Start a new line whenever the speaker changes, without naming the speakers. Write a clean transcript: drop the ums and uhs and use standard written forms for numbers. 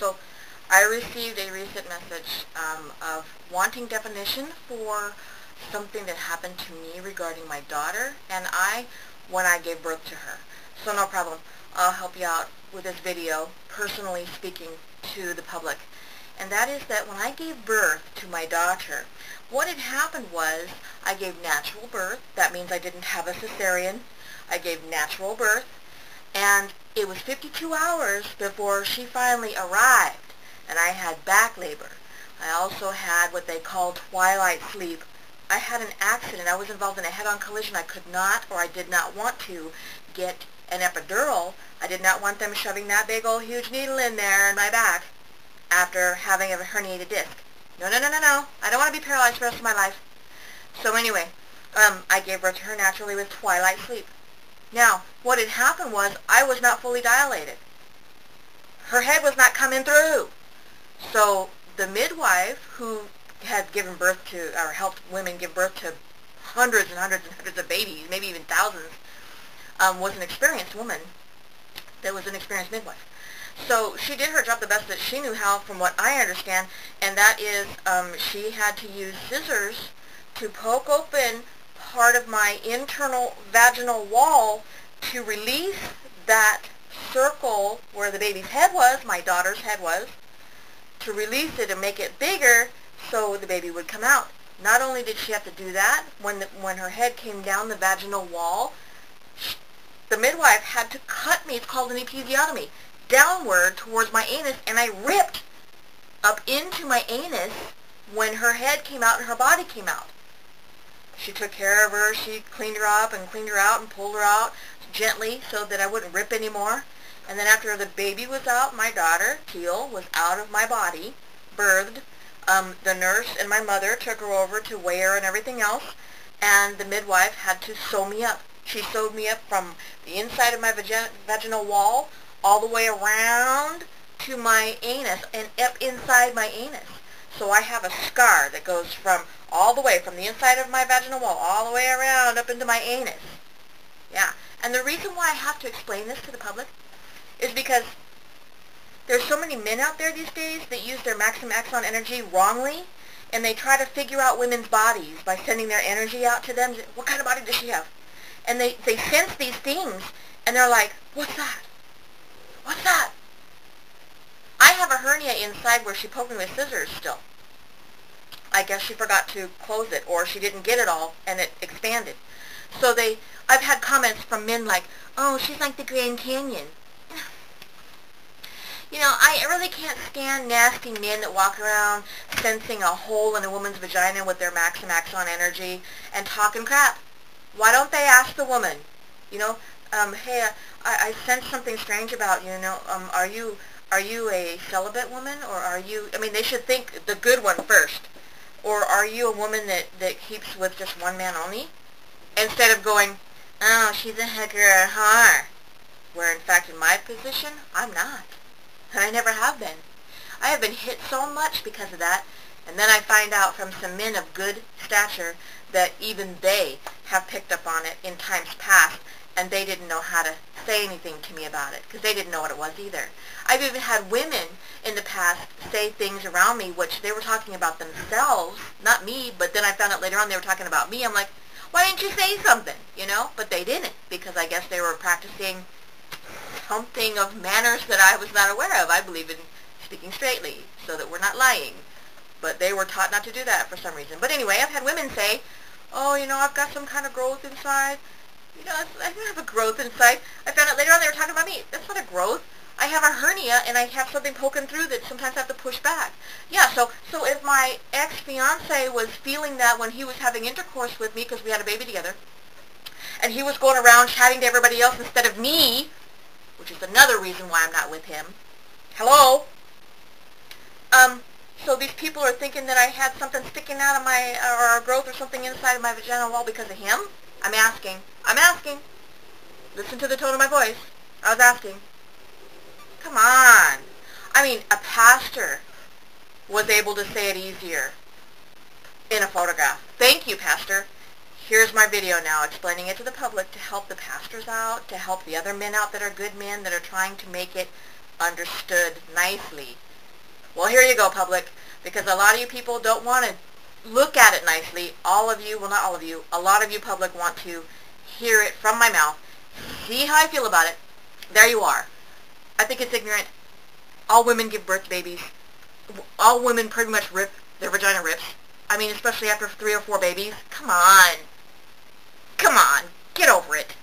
So I received a recent message of wanting definition for something that happened to me regarding my daughter and I when I gave birth to her. So no problem. I'll help you out with this video, personally speaking to the public. And that is that when I gave birth to my daughter, what had happened was I gave natural birth. That means I didn't have a cesarean. I gave natural birth. And it was 52 hours before she finally arrived. And I had back labor. I also had what they call twilight sleep. I had an accident. I was involved in a head-on collision. I could not, or I did not want to, get an epidural. I did not want them shoving that big old huge needle in there in my back after having a herniated disc. No, no, no, no, no. I don't want to be paralyzed for the rest of my life. So anyway, I gave birth to her naturally with twilight sleep. Now, what had happened was I was not fully dilated. Her head was not coming through. So the midwife who had given birth to, or helped women give birth to hundreds and hundreds and hundreds of babies, maybe even thousands, was an experienced woman that was an experienced midwife. So she did her job the best that she knew how, from what I understand, and that is she had to use scissors to poke open part of my internal vaginal wall to release that circle where the baby's head was, my daughter's head was, to release it and make it bigger so the baby would come out. Not only did she have to do that, when her head came down the vaginal wall, the midwife had to cut me, it's called an episiotomy, downward towards my anus, and I ripped up into my anus when her head came out and her body came out. She took care of her. She cleaned her up and cleaned her out and pulled her out gently so that I wouldn't rip anymore. And then after the baby was out, my daughter, Teal, was out of my body, birthed. The nurse and my mother took her over to weigh her and everything else, and the midwife had to sew me up. She sewed me up from the inside of my vaginal wall all the way around to my anus and up inside my anus. So I have a scar that goes from all the way from the inside of my vaginal wall all the way around up into my anus. Yeah. And the reason why I have to explain this to the public is because there's so many men out there these days that use their maximum axon energy wrongly, and they try to figure out women's bodies by sending their energy out to them. What kind of body does she have? And they sense these things, and they're like, what's that? What's that? I have a hernia inside where she poked me with scissors still. I guess she forgot to close it, or she didn't get it all, and it expanded. So I've had comments from men like, oh, she's like the Grand Canyon. You know, I really can't stand nasty men that walk around sensing a hole in a woman's vagina with their maximum axon energy and talking crap. Why don't they ask the woman, you know, hey, I sense something strange about you, are you a celibate woman, or are you, I mean, they should think the good one first. Or are you a woman that keeps with just one man only? Instead of going, oh, she's a hooker at heart. Where, in fact, in my position, I'm not. And I never have been. I have been hit so much because of that, and then I find out from some men of good stature that even they have picked up on it in times past, and they didn't know how to say anything to me about it, because they didn't know what it was either. I've even had women in the past say things around me which they were talking about themselves, not me, but then I found out later on they were talking about me. I'm like, why didn't you say something, you know? But they didn't, because I guess they were practicing something of manners that I was not aware of. I believe in speaking straightly, so that we're not lying. But they were taught not to do that for some reason. But anyway, I've had women say, oh, you know, I've got some kind of growth inside. You know, I don't have a growth inside. I found out later on they were talking about me. That's not a growth. I have a hernia, and I have something poking through that sometimes I have to push back. Yeah, so if my ex-fiance was feeling that when he was having intercourse with me, because we had a baby together, and he was going around chatting to everybody else instead of me, which is another reason why I'm not with him. Hello? So these people are thinking that I had something sticking out of my, or a growth or something inside of my vaginal wall because of him? I'm asking. Listen to the tone of my voice. I was asking. Come on. I mean, a pastor was able to say it easier in a photograph. Thank you, Pastor. Here's my video now explaining it to the public to help the pastors out, to help the other men out that are good men that are trying to make it understood nicely. Well, here you go, public, because a lot of you people don't want to look at it nicely. All of you, well, not all of you, a lot of you public want to hear it from my mouth, see how I feel about it. There you are. I think it's ignorant. All women give birth to babies. All women pretty much rip, their vagina rips. I mean, especially after 3 or 4 babies. Come on. Come on. Get over it.